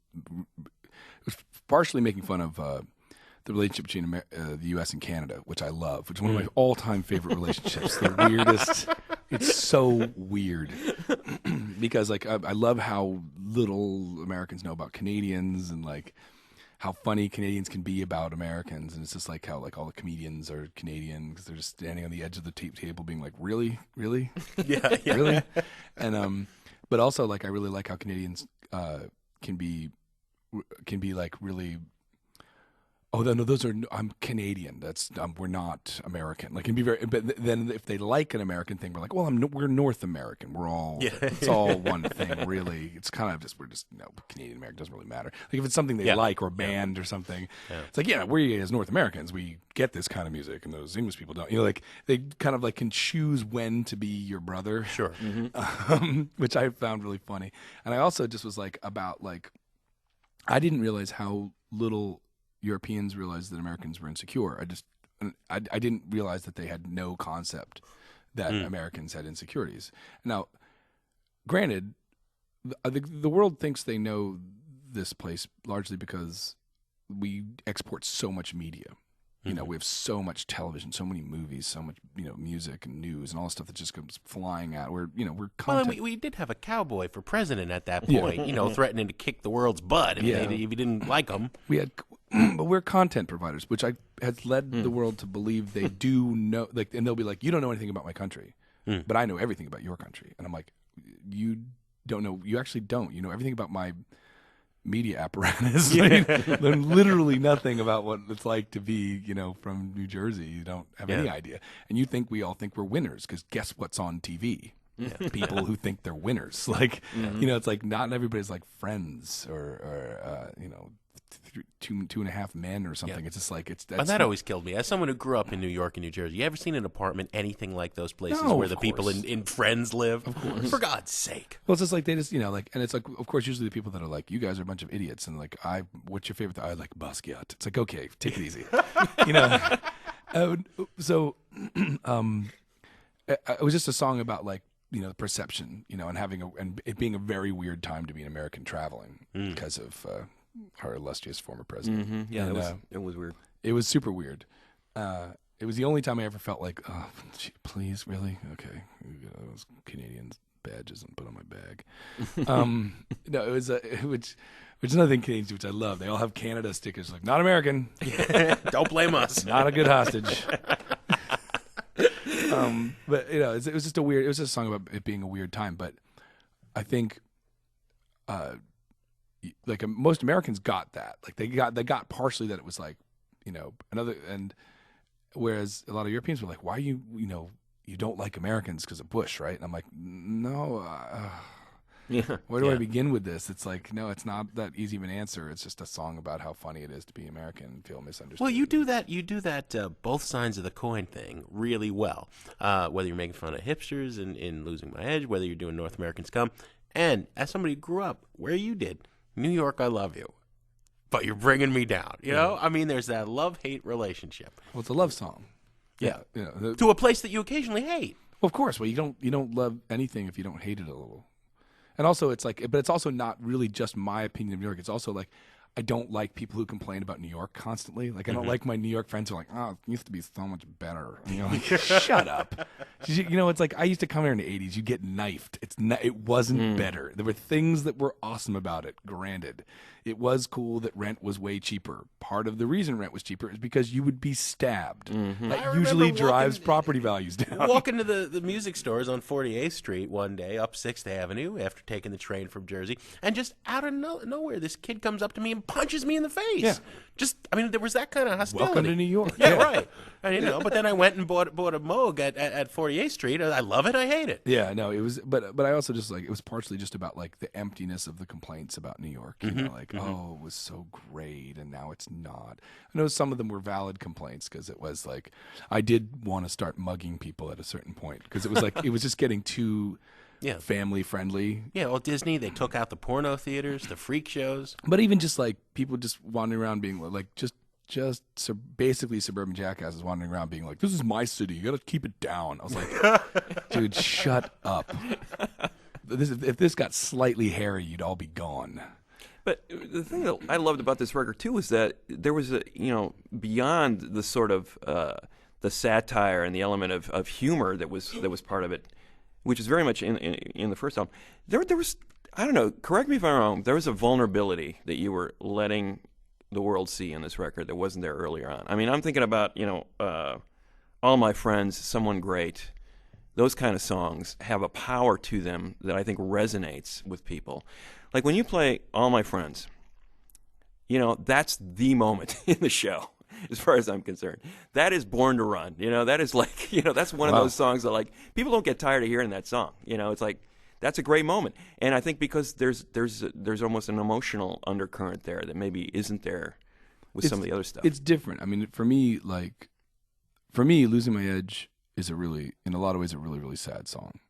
partially making fun of the relationship between the U.S. and Canada, which I love, which is one of my all-time favorite relationships. The weirdest. It's so weird because like I love how little Americans know about Canadians, and like how funny Canadians can be about Americans, and it's just like how like all the comedians are Canadian because they're just standing on the edge of the table being like, really, yeah. really, and but also like I really like how Canadians can be like really. Oh no, I'm Canadian. That's we're not American. Like, can be very. But then if they like an American thing, we're like, well, we're North American. We're all. Yeah. It's all one thing, really. It's kind of just Canadian American doesn't really matter. Like if it's something they like or a band or something, it's like we as North Americans we get this kind of music, and those English people don't. Like they kind of like can choose when to be your brother. Sure. Which I found really funny, and I also just was like about like, I didn't realize how little Europeans realized that Americans were insecure. I didn't realize that they had no concept that Americans had insecurities. Now, granted, the world thinks they know this place largely because we export so much media. We have so much television, so many movies, so much music and news and all this stuff that just comes flying out. We're content. Well, we did have a cowboy for president at that point. Threatening to kick the world's butt if you didn't like him. We had. But we're content providers, which has led the world to believe they do know. Like, and they'll be like, "You don't know anything about my country, but I know everything about your country." And I'm like, "You don't know. You actually don't. You know everything about my media apparatus. Then literally nothing about what it's like to be, from New Jersey. You don't have any idea. And you think we all think we're winners because guess what's on TV? People who think they're winners. Like, it's like not everybody's like Friends or two and a half men or something. It's just like And that always killed me. As someone who grew up in New York and New Jersey, you ever seen an apartment anything like those places No, where of the people course. in Friends live? Of course. For God's sake. Well, it's just like they just, like, and it's like, of course, usually the people that are like, you guys are a bunch of idiots, and like, what's your favorite? I like Basquiat. It's like, okay, take it easy, So, it was just a song about like, the perception, and it being a very weird time to be an American traveling because of our illustrious former president. Mm-hmm. Yeah, and, it was weird. It was super weird. It was the only time I ever felt like, oh, gee, please, really? Okay, those Canadian badges and put on my bag. No, it was which is another thing Canadians do, which I love. They all have Canada stickers, like not American. Don't blame us. Not a good hostage. But it was just it was just a song about it being a weird time. But I think, like most Americans got that. Like they got partially that it was like, another, and whereas a lot of Europeans were like, why you don't like Americans because of Bush, right? And I'm like, no. Where do I begin with this? It's like, no, it's not that easy of an answer. It's just a song about how funny it is to be American and feel misunderstood. Well, you do that both sides of the coin thing really well. Whether you're making fun of hipsters in Losing My Edge, whether you're doing North American Scum, and as somebody who grew up where you did, New York, I love you, but you're bringing me down. You know, I mean, there's that love-hate relationship. Well, it's a love song. Yeah, to a place that you occasionally hate. Well, of course. Well, you don't love anything if you don't hate it a little. And also, it's like, but it's also not really just my opinion of New York. It's also like, I don't like people who complain about New York constantly. Like, I don't like my New York friends who are like, oh, it used to be so much better. And you're like, shut up. It's like, I used to come here in the 80s. You get knifed. It wasn't better. There were things that were awesome about it, granted. It was cool that rent was way cheaper. Part of the reason rent was cheaper is because you would be stabbed. That usually drives property values down. Walking to the music stores on 48th Street one day up 6th Avenue after taking the train from Jersey, and just out of nowhere, this kid comes up to me and punches me in the face. Yeah. There was that kind of hostility. Welcome to New York. Yeah, right. And, but then I went and bought a Moog at 48th Street. I love it. I hate it. Yeah, no, it was, but I also just like, it was partially just about like the emptiness of the complaints about New York. Oh, it was so great, and now it's not. I know some of them were valid complaints because it was like, I did want to start mugging people at a certain point because it was like, it was just getting too family friendly. Yeah, well, Disney, they took out the porno theaters, the freak shows. But even just like people just wandering around being like, basically suburban jackasses wandering around being like, this is my city, you gotta keep it down. I was like, dude, shut up. If this got slightly hairy, you'd all be gone. But the thing that I loved about this record too was that there was beyond the sort of the satire and the element of humor that was part of it, which is very much in the first album. There was, I don't know, correct me if I'm wrong, there was a vulnerability that you were letting the world see in this record that wasn't there earlier on. I mean, I'm thinking about All My Friends, Someone Great. Those kind of songs have a power to them that I think resonates with people. Like when you play All My Friends, that's the moment in the show, as far as I'm concerned. That is Born to Run. That is like, that's one of those songs that like people don't get tired of hearing that song. It's like that's a great moment. And I think because there's almost an emotional undercurrent there that maybe isn't there with some of the other stuff. It's different. I mean, for me, Losing My Edge is in a lot of ways, a really, really sad song.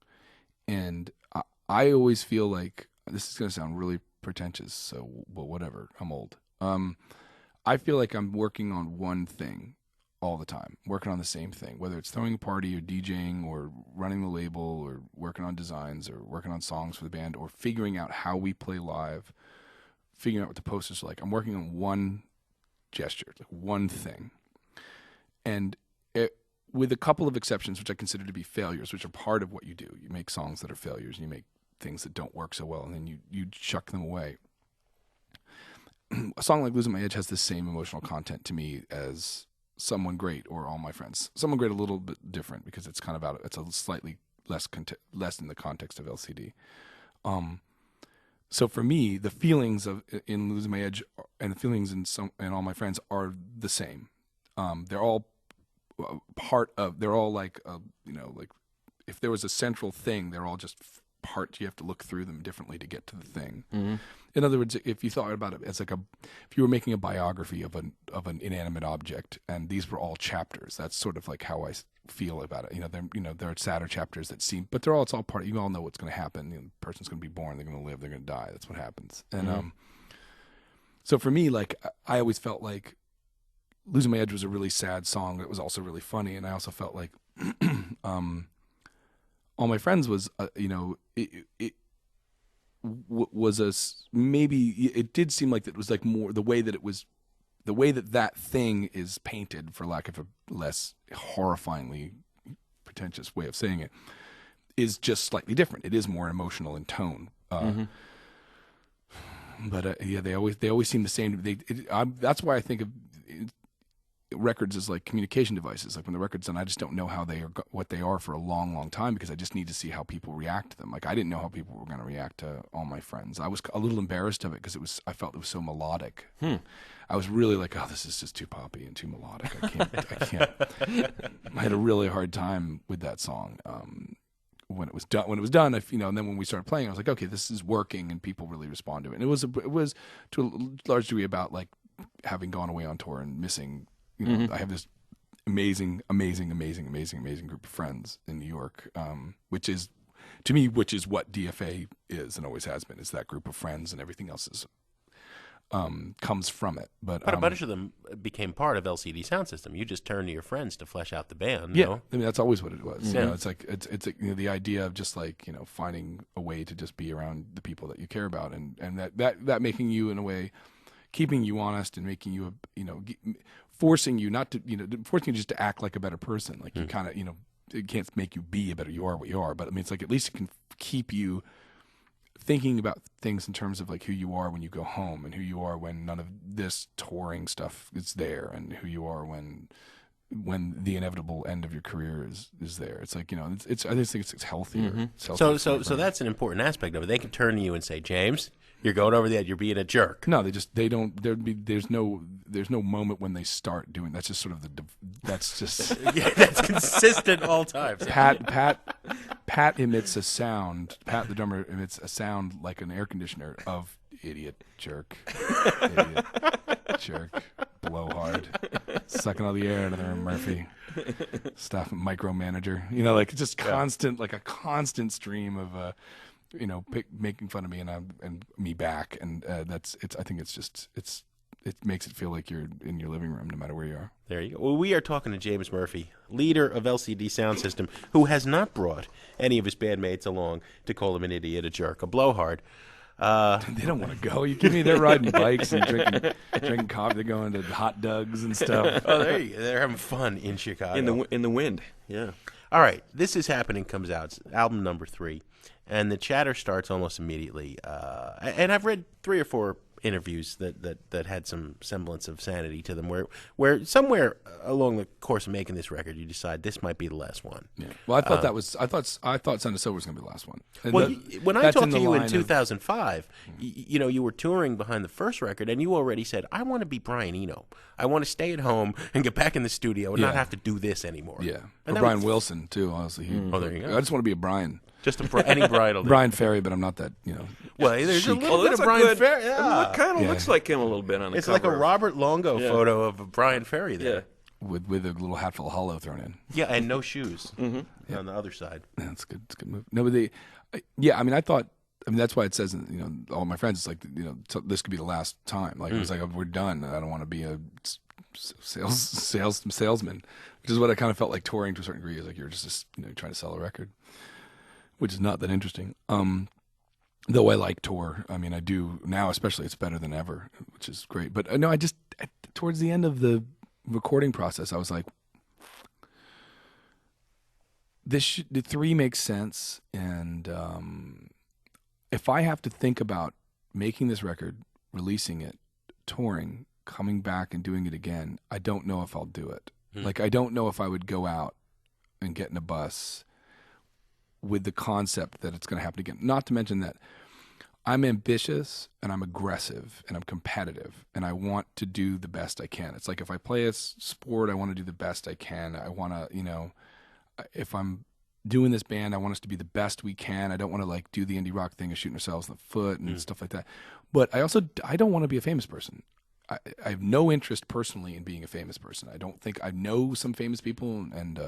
And I always feel like, this is going to sound really pretentious, so well, whatever. I'm old. I feel like I'm working on one thing all the time, working on the same thing, whether it's throwing a party or DJing or running the label or working on designs or working on songs for the band or figuring out how we play live, figuring out what the posters are like. I'm working on one gesture, like one thing. And with a couple of exceptions, which I consider to be failures, which are part of what you do. You make songs that are failures, and you make things that don't work so well, and then you chuck them away. A song like Losing My Edge has the same emotional content to me as Someone Great or All My Friends. Someone Great a little bit different because it's kind of it's a slightly less in the context of LCD. So for me, the feelings in Losing My Edge and the feelings in All My Friends are the same. They're all they're all like like if there was a central thing, they're all just parts, you have to look through them differently to get to the thing. In other words, if you thought about it as like if you were making a biography of an inanimate object, and these were all chapters, that's sort of like how I feel about it. There are sadder chapters that seem, but it's all part. You all know what's going to happen. The person's going to be born, they're going to live, they're going to die. That's what happens. And so for me, like I always felt like Losing My Edge was a really sad song. It was also really funny, and I also felt like All My Friends was, it was maybe it did seem like it was like more the way that thing is painted, for lack of a less horrifyingly pretentious way of saying it, is just slightly different. It is more emotional in tone. But they always seem the same. That's why I think of records as like communication devices. Like when the record's done, I just don't know what they are for a long, long time, because I just need to see how people react to them. Like I didn't know how people were going to react to All My Friends. I was a little embarrassed of it because I felt it was so melodic. I was really like, oh, this is just too poppy and too melodic. I can't. I had a really hard time with that song. When it was done, and then when we started playing, I was like, okay, this is working, and people really respond to it. And it was to a large degree about like having gone away on tour and missing. I have this amazing group of friends in New York, which is what DFA is and always has been. Is that group of friends, and everything else is comes from it. But a bunch of them became part of LCD Soundsystem. You just turned to your friends to flesh out the band. Yeah, no? I mean that's always what it was. Yeah. It's like it's the idea of just like finding a way to just be around the people that you care about, and that making you in a way, keeping you honest and making you forcing you not to forcing you just to act like a better person. Like you kind of it can't make you be a better. You are what you are, but I mean it's like at least it can keep you thinking about things in terms of like who you are when you go home, and who you are when none of this touring stuff is there, and who you are when the inevitable end of your career is there. It's like I just think it's healthier. It's healthier. So that's an important aspect of it. They can turn to you and say, James, you're going over the edge. You're being a jerk. No, they don't. There's no moment when they start doing. That's just sort of that's just yeah, that's consistent all times. Pat emits a sound. Pat the drummer emits a sound like an air conditioner of idiot, jerk, blowhard, sucking all the air out of the room, Murphy, staff micromanager. Like just constant, like a constant stream of making fun of me and me back, and I think it makes it feel like you're in your living room no matter where you are. There you go. Well, we are talking to James Murphy, leader of LCD Soundsystem, who has not brought any of his bandmates along to call him an idiot, a jerk, a blowhard. They don't want to go. You kidding me? They're riding bikes and drinking coffee. They're going to hot dogs and stuff. Oh, there you go. They're having fun in Chicago. In the wind. Yeah. All right. This Is Happening comes out. It's album number 3. And the chatter starts almost immediately. And I've read 3 or 4 interviews that had some semblance of sanity to them, where somewhere along the course of making this record, you decide this might be the last one. Yeah. Well, I thought I thought Son of Silver was going to be the last one. And well, when I talked to you in 2005, you were touring behind the first record, and you already said, I want to be Brian Eno. I want to stay at home and get back in the studio and not have to do this anymore. Yeah. Or Brian Wilson, too, honestly. There you go. I just want to be a Brian. Just any Brian will do. Brian Ferry, but I'm not that, Well, there's chic. a little bit of Brian Ferry. Yeah. I mean, it kind of looks like him a little bit on the It's cover. like a Robert Longo photo of Brian Ferry there. Yeah. With a little hatful of hollow thrown in. Yeah, and no shoes on the other side. Yeah, that's good. It's a good move. No, but I mean, that's why it says, All My Friends, it's like, this could be the last time. Like, it was like, we're done. I don't want to be a salesman, which is what I kind of felt like touring to a certain degree. Is like, you're just trying to sell a record, which is not that interesting. Though I like tour. I mean, I do now, especially. It's better than ever, which is great. But no, towards the end of the recording process, I was like, the 3 makes sense. And if I have to think about making this record, releasing it, touring, coming back and doing it again, I don't know if I'll do it. Like, I don't know if I would go out and get in a bus with the concept that it's going to happen again. Not to mention that I'm ambitious and I'm aggressive and I'm competitive and I want to do the best I can. It's like if I play a sport, I want to do the best I can. I want to, if I'm doing this band. I want us to be the best we can. I don't want to like do the indie rock thing of shooting ourselves in the foot and stuff like that. But I don't want to be a famous person. I have no interest personally in being a famous person. I know some famous people, and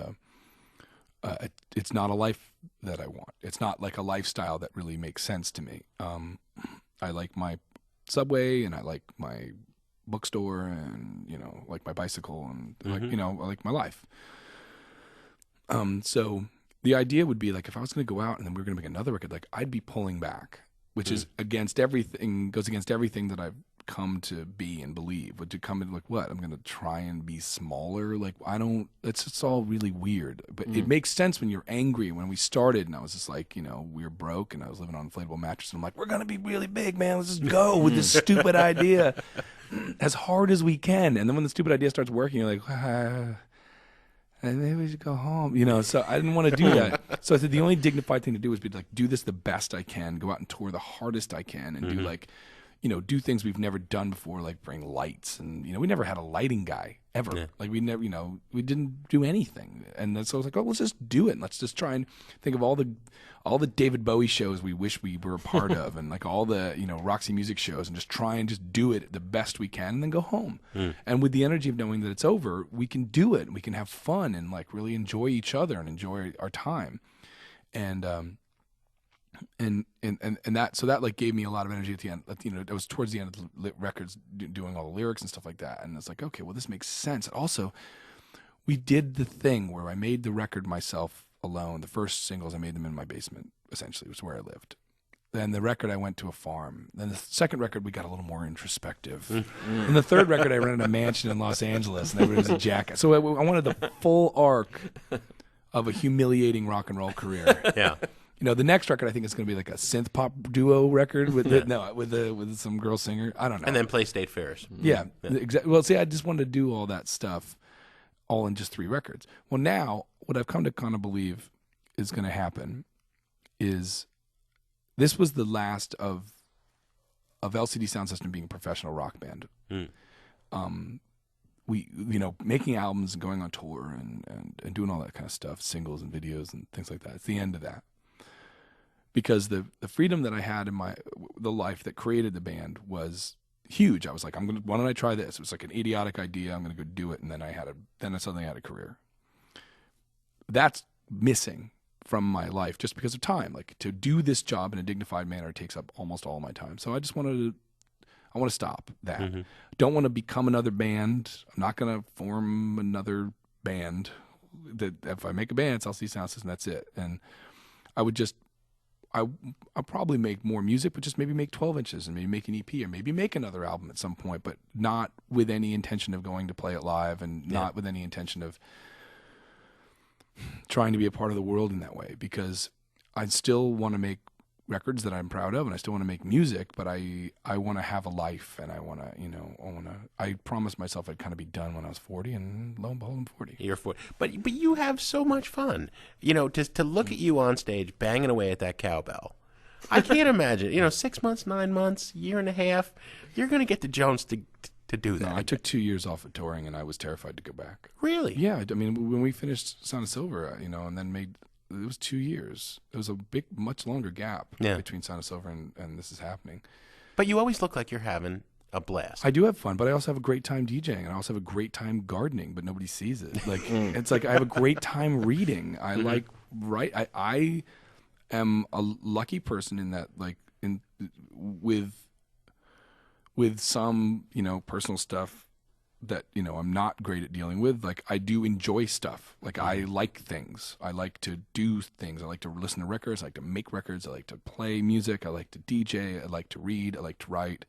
it's not a life that I want. It's not like a lifestyle that really makes sense to me. I like my Subway, and I like my bookstore, and like my bicycle, and like I like my life. So the idea would be like if I was going to go out and then we were going to make another record, like I'd be pulling back, which is goes against everything that I've come to be and believe. Would to come in like, what? I'm going to try and be smaller. Like it's all really weird, but it makes sense when you're angry. When we started and I was just like, we were broke and I was living on an inflatable mattress, and I'm like, we're going to be really big, man. Let's just go with this stupid idea as hard as we can. And then when the stupid idea starts working, you're like, and maybe we should go home, So I didn't want to do that. So I said the only dignified thing to do was be like, do this the best I can, go out and tour the hardest I can, and do like, do things we've never done before, like bring lights, and we never had a lighting guy ever. Yeah. Like we never, we didn't do anything, and so I was like, oh, let's just do it. And let's just try and think of all the David Bowie shows we wish we were a part of, and like all the Roxy Music shows, and just try and just do it the best we can, and then go home. And with the energy of knowing that it's over, we can do it, and we can have fun, and like really enjoy each other and enjoy our time, and that like gave me a lot of energy at the end. It was towards the end of the records, doing all the lyrics and stuff like that, and it's like, okay, well, this makes sense. And also, we did the thing where I made the record myself alone. The first singles, I made them in my basement, essentially, was where I lived. Then the record, I went to a farm. Then the second record, we got a little more introspective. And the third record, I rented a mansion in Los Angeles, and everybody was a jackass. So I wanted the full arc of a humiliating rock and roll career. Yeah. The next record I think is going to be like a synth pop duo record with some girl singer. I don't know. And then play state fairs. Yeah. Exactly. Well, see, I just wanted to do all that stuff all in just 3 records. Well, now what I've come to kind of believe is going to happen is this was the last of LCD Soundsystem being a professional rock band. We, making albums and going on tour and doing all that kind of stuff, singles and videos and things like that. It's the end of that. Because the freedom that I had in the life that created the band was huge. I was like, why don't I try this? It was like an idiotic idea. I'm going to go do it. And then I suddenly had a career. That's missing from my life just because of time. Like, to do this job in a dignified manner takes up almost all my time. So I want to stop that. Don't want to become another band. I'm not going to form another band. That if I make a band, it's LCD Soundsystem, that's it. And I'll probably make more music, but just maybe make 12 inches and maybe make an EP or maybe make another album at some point, but not with any intention of going to play it live, and not with any intention of trying to be a part of the world in that way, because I still want to make records that I'm proud of, and I still want to make music, but I want to have a life, and I promised myself I'd kind of be done when I was 40, and lo and behold, I'm 40. You're 40. But you have so much fun. To look at you on stage banging away at that cowbell. I can't imagine, 6 months, 9 months, year and a half, you're going to get the Jones to do that. No, I took 2 years off of touring, and I was terrified to go back. Really? Yeah, I mean, when we finished Sound of Silver, and then it was 2 years. It was a much longer gap between Sound of Silver and This Is Happening. But you always look like you're having a blast. I do have fun, but I also have a great time DJing, and I also have a great time gardening, but nobody sees it. Like it's like I have a great time reading. I like write. I am a lucky person in that, like, with some personal stuff that I'm not great at dealing with. Like, I do enjoy stuff. Like, I like things. I like to do things. I like to listen to records. I like to make records. I like to play music. I like to DJ. I like to read. I like to write.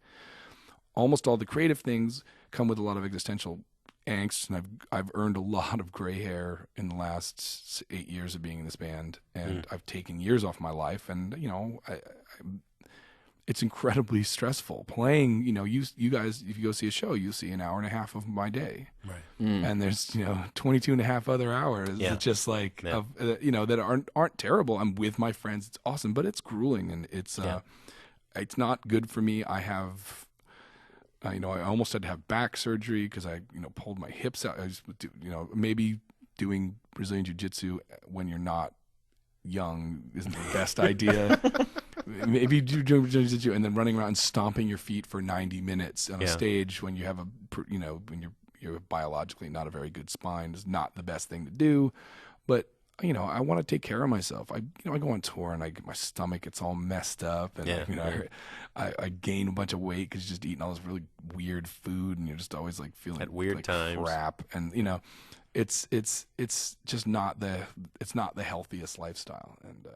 Almost all the creative things come with a lot of existential angst, and I've earned a lot of gray hair in the last 8 years of being in this band, and I've taken years off my life, and it's incredibly stressful playing. You guys, if you go see a show, you see an hour and a half of my day, right? And there's 22 and a half other hours that just like that aren't terrible. I'm with my friends, it's awesome, but it's grueling, and it's not good for me. I have I almost had to have back surgery because I pulled my hips out. I just maybe doing Brazilian Jiu-Jitsu when you're not young isn't the best idea. Maybe do jiu-jitsu and then running around and stomping your feet for 90 minutes on a stage when you have when you're biologically not a very good spine is not the best thing to do. But I want to take care of myself. I go on tour and my stomach gets all messed up, and I gain a bunch of weight because you're just eating all this really weird food, and you're just always like feeling at weird like times. crap, and it's just not the healthiest lifestyle, and